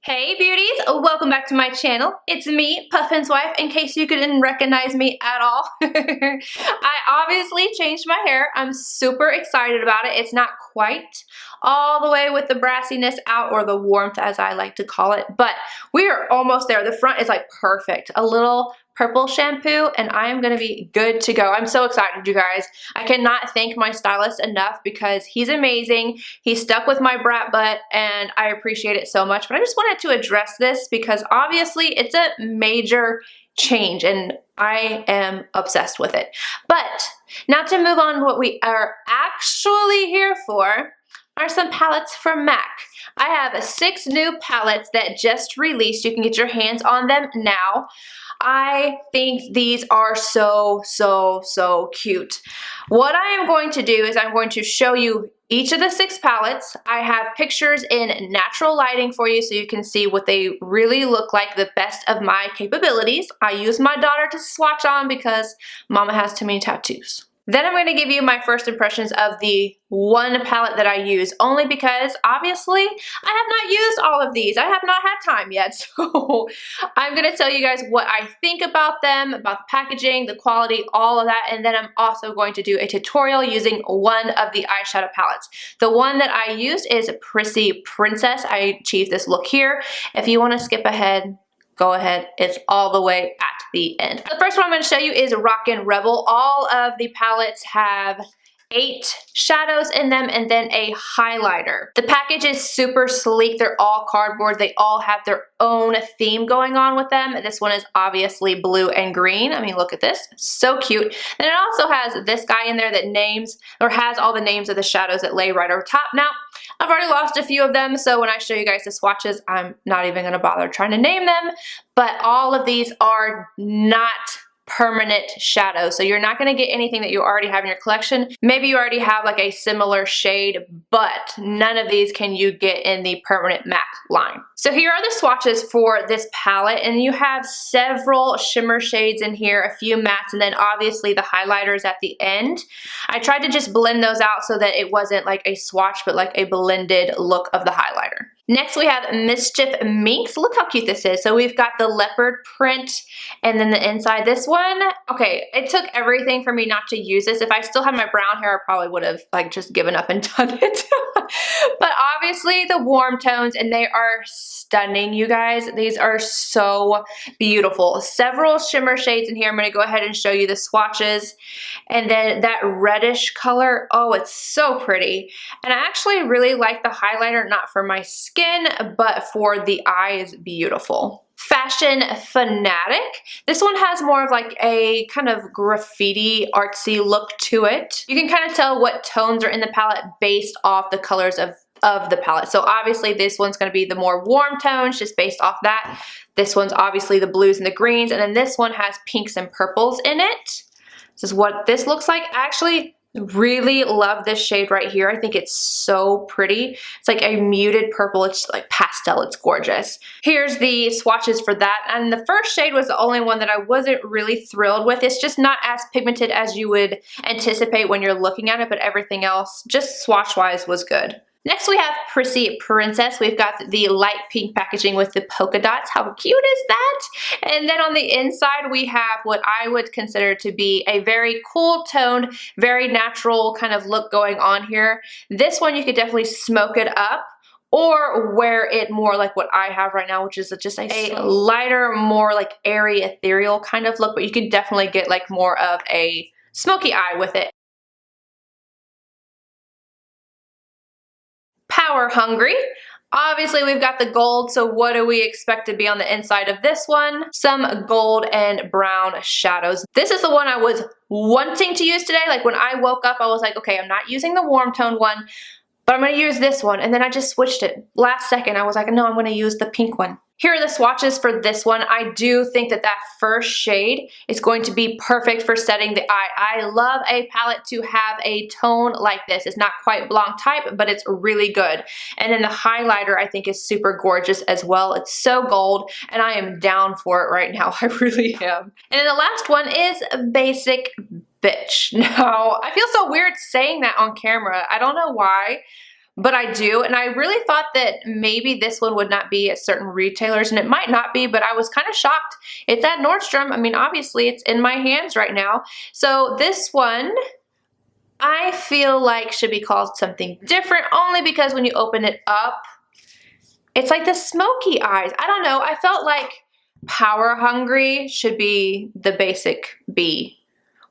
Hey beauties, welcome back to my channel. It's me, Puffin's wife, in case you couldn't recognize me at all. I obviously changed my hair. I'm super excited about it. It's not quite all the way with the brassiness out, or the warmth as I like to call it, but we are almost there. The front is like perfect. A little purple shampoo and I am going to be good to go. I'm so excited, you guys. I cannot thank my stylist enough because he's amazing. He stuck with my brat butt and I appreciate it so much. But I just wanted to address this because obviously it's a major change and I am obsessed with it. But now to move on, what we are actually here for are some palettes from MAC. I have 6 new palettes that just released. You can get your hands on them now. I think these are so cute. What I am going to do is I'm going to show you each of the 6 palettes. I have pictures in natural lighting for you so you can see what they really look like, the best of my capabilities. I use my daughter to swatch on because mama has too many tattoos. Then I'm going to give you my first impressions of the one palette that I use, only because obviously I have not used all of these. I have not had time yet, so I'm going to tell you guys what I think about them, about the packaging, the quality, all of that, and then I'm also going to do a tutorial using one of the eyeshadow palettes. The one that I used is Prissy Princess. I achieved this look here. If you want to skip ahead, go ahead. It's all the way at the end. The first one I'm going to show you is Rockin' Rebel. All of the palettes have 8 shadows in them and then a highlighter. The package is super sleek. They're all cardboard. They all have their own theme going on with them. This one is obviously blue and green. I mean, look at this. So cute. And it also has this guy in there that names, or has all the names of the shadows that lay right over top. Now, I've already lost a few of them, so when I show you guys the swatches, I'm not even going to bother trying to name them, but all of these are not permanent shadow. So you're not going to get anything that you already have in your collection. Maybe you already have like a similar shade, but none of these can you get in the permanent MAC line. So here are the swatches for this palette, and you have several shimmer shades in here, a few mattes, and then obviously the highlighters at the end. I tried to just blend those out so that it wasn't like a swatch, but like a blended look of the highlighter. Next we have Mischief Minx. Look how cute this is. So we've got the leopard print and then the inside. This one, okay, it took everything for me not to use this. If I still had my brown hair, I probably would have like just given up and done it. But obviously the warm tones, and they are stunning, you guys. These are so beautiful. Several shimmer shades in here. I'm going to go ahead and show you the swatches. And then that reddish color, oh, it's so pretty. And I actually really like the highlighter, not for my skin, but for the eyes. Beautiful. Fashion Fanatic. This one has more of like a kind of graffiti artsy look to it. You can kind of tell what tones are in the palette based off the colors of the palette. So obviously this one's going to be the more warm tones just based off that. This one's obviously the blues and the greens, and then this one has pinks and purples in it. This is what this looks like. Actually, really love this shade right here. I think it's so pretty. It's like a muted purple. It's like pastel. It's gorgeous. Here's the swatches for that. And the first shade was the only one that I wasn't really thrilled with. It's just not as pigmented as you would anticipate when you're looking at it, but everything else, just swatch-wise, was good. Next we have Prissy Princess. We've got the light pink packaging with the polka dots. How cute is that? And then on the inside we have what I would consider to be a very cool toned, very natural kind of look going on here. This one you could definitely smoke it up or wear it more like what I have right now, which is just a lighter, more like airy, ethereal kind of look, but you can definitely get like more of a smoky eye with it. Power Hungry. Obviously we've got the gold, so what do we expect to be on the inside of this one? Some gold and brown shadows. This is the one I was wanting to use today. Like when I woke up I was like, okay, I'm not using the warm tone one, but I'm going to use this one, and then I just switched it. Last second I was like, no, I'm going to use the pink one. Here are the swatches for this one. I do think that that first shade is going to be perfect for setting the eye. I love a palette to have a tone like this. It's not quite Blanc type, but it's really good. And then the highlighter I think is super gorgeous as well. It's so gold, and I am down for it right now. I really am. And then the last one is Basic Bitch. Now, I feel so weird saying that on camera. I don't know why. but I do, and I really thought that maybe this one would not be at certain retailers, and it might not be, but I was kind of shocked. It's at Nordstrom. I mean, obviously it's in my hands right now. So this one, I feel like should be called something different, only because when you open it up, it's like the smoky eyes. I don't know. I felt like Power Hungry should be the basic B.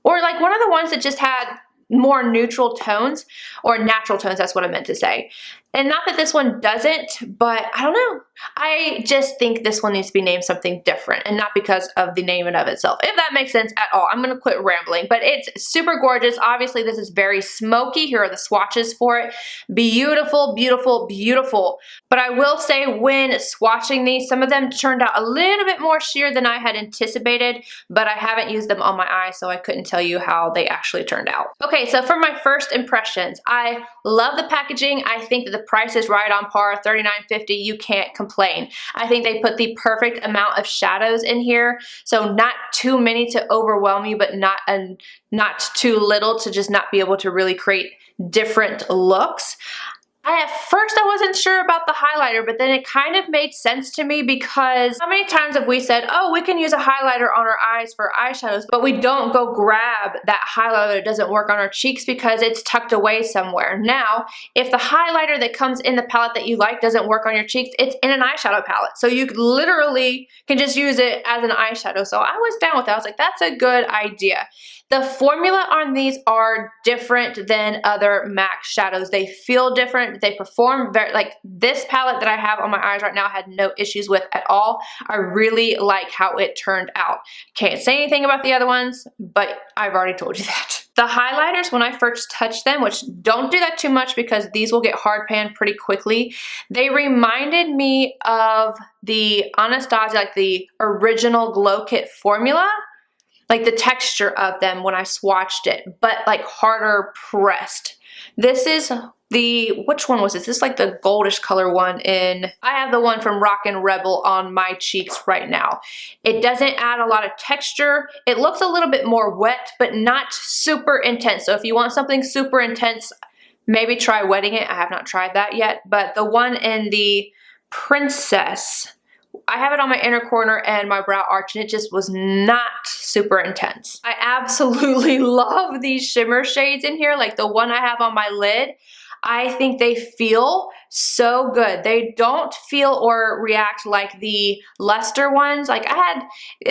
Or like one of the ones that just had more neutral tones, or natural tones, that's what I meant to say. And not that this one doesn't, but I don't know. I just think this one needs to be named something different, and not because of the name in of itself, if that makes sense at all. I'm gonna quit rambling, but it's super gorgeous. Obviously, this is very smoky. Here are the swatches for it. Beautiful, beautiful, beautiful. But I will say, when swatching these, some of them turned out a little bit more sheer than I had anticipated, but I haven't used them on my eyes, so I couldn't tell you how they actually turned out. Okay, so for my first impressions, I love the packaging. I think that the price is right on par, $39.50. You can't complain. I think they put the perfect amount of shadows in here, so not too many to overwhelm you, but not too little to just not be able to really create different looks. At first I wasn't sure about the highlighter, but then it kind of made sense to me, because how many times have we said, oh, we can use a highlighter on our eyes for eyeshadows, but we don't go grab that highlighter that doesn't work on our cheeks because it's tucked away somewhere. Now, if the highlighter that comes in the palette that you like doesn't work on your cheeks, it's in an eyeshadow palette. So you literally can just use it as an eyeshadow. So I was down with that. I was like, that's a good idea. The formula on these are different than other MAC shadows. They feel different. They perform very, like this palette that I have on my eyes right now, I had no issues with at all. I really like how it turned out. Can't say anything about the other ones, but I've already told you that. The highlighters, when I first touched them, which don't do that too much because these will get hard pan pretty quickly, they reminded me of the Anastasia, like the original Glow Kit formula. Like the texture of them when I swatched it, but like harder pressed. This is the, which one was this? This is like the goldish color one I have the one from Rockin' Rebel on my cheeks right now. It doesn't add a lot of texture. It looks a little bit more wet, but not super intense. So if you want something super intense, maybe try wetting it. I have not tried that yet, but the one in the Princess, I have it on my inner corner and my brow arch, and it just was not super intense. I absolutely love these shimmer shades in here, like the one I have on my lid. I think they feel so good. They don't feel or react like the luster ones. Like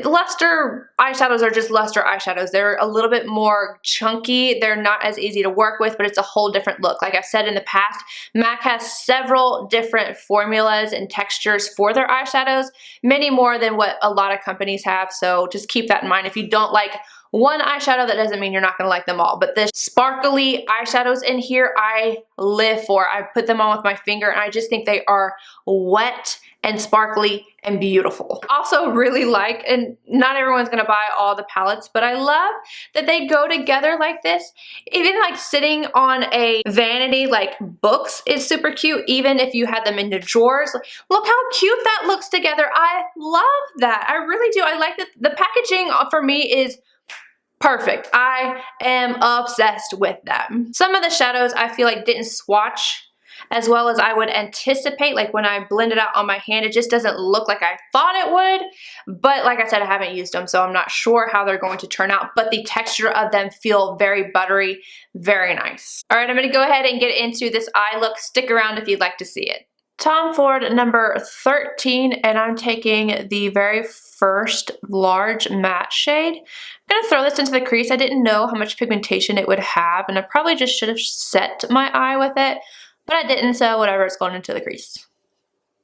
luster eyeshadows are just luster eyeshadows. They're a little bit more chunky. They're not as easy to work with, but it's a whole different look. Like I've said in the past, MAC has several different formulas and textures for their eyeshadows, many more than what a lot of companies have. So just keep that in mind. If you don't like one eyeshadow, that doesn't mean you're not gonna like them all. But the sparkly eyeshadows in here, I live for. I put them on with my finger, and I just think they are wet and sparkly and beautiful. Also really like, and not everyone's gonna buy all the palettes, but I love that they go together like this. Even like sitting on a vanity like books is super cute, even if you had them in the drawers. Look how cute that looks together. I love that. I really do. I like that the packaging for me is perfect. I am obsessed with them. Some of the shadows I feel like didn't swatch as well as I would anticipate. Like when I blend it out on my hand, it just doesn't look like I thought it would. But like I said, I haven't used them, so I'm not sure how they're going to turn out. But the texture of them feel very buttery, very nice. All right, I'm gonna go ahead and get into this eye look. Stick around if you'd like to see it. Tom Ford number 13, and I'm taking the very first large matte shade. I'm gonna throw this into the crease. I didn't know how much pigmentation it would have, and I probably just should have set my eye with it, but I didn't, so whatever, it's going into the crease.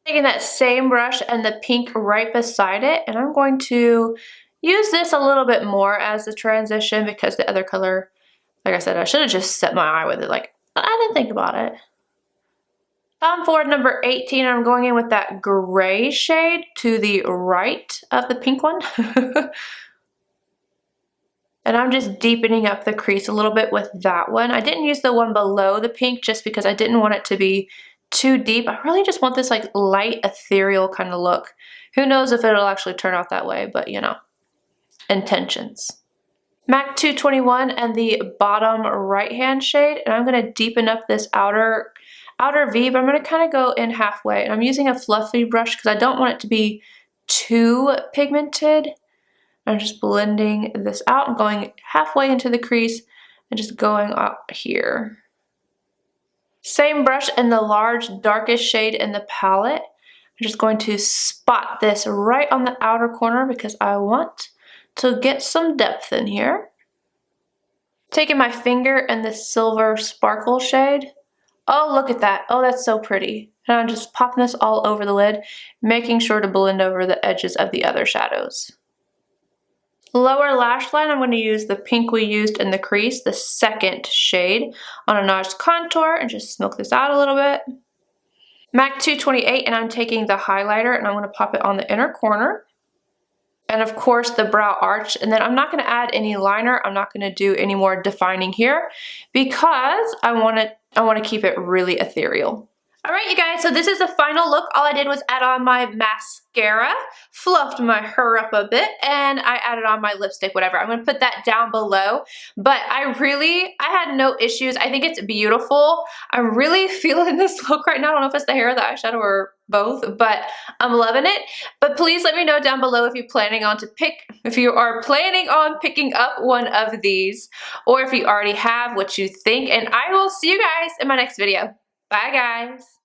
Taking that same brush and the pink right beside it, and I'm going to use this a little bit more as the transition because the other color, like I said, I should have just set my eye with it. Like, I didn't think about it. Tom Ford number 18, I'm going in with that gray shade to the right of the pink one. And I'm just deepening up the crease a little bit with that one. I didn't use the one below the pink just because I didn't want it to be too deep. I really just want this like light ethereal kind of look. Who knows if it'll actually turn out that way, but you know, intentions. MAC 221 and the bottom right hand shade, and I'm gonna deepen up this outer outer V, but I'm going to kind of go in halfway. And I'm using a fluffy brush because I don't want it to be too pigmented. I'm just blending this out and going halfway into the crease and just going up here. Same brush in the large, darkest shade in the palette. I'm just going to spot this right on the outer corner because I want to get some depth in here. Taking my finger in the silver sparkle shade. Oh, look at that. Oh, that's so pretty. And I'm just popping this all over the lid, making sure to blend over the edges of the other shadows. Lower lash line, I'm going to use the pink we used in the crease, the second shade, on a notched contour, and just smoke this out a little bit. MAC 228, and I'm taking the highlighter and I'm going to pop it on the inner corner. And of course the brow arch, and then I'm not going to add any liner. I'm not going to do any more defining here because I want to keep it really ethereal. Alright you guys, so this is the final look. All I did was add on my mascara, fluffed my hair up a bit, and I added on my lipstick, whatever. I'm going to put that down below, but I had no issues. I think it's beautiful. I'm really feeling this look right now. I don't know if it's the hair or the eyeshadow or both, but I'm loving it. But please let me know down below if you are planning on picking up one of these, or if you already have, what you think, and I will see you guys in my next video. Bye guys.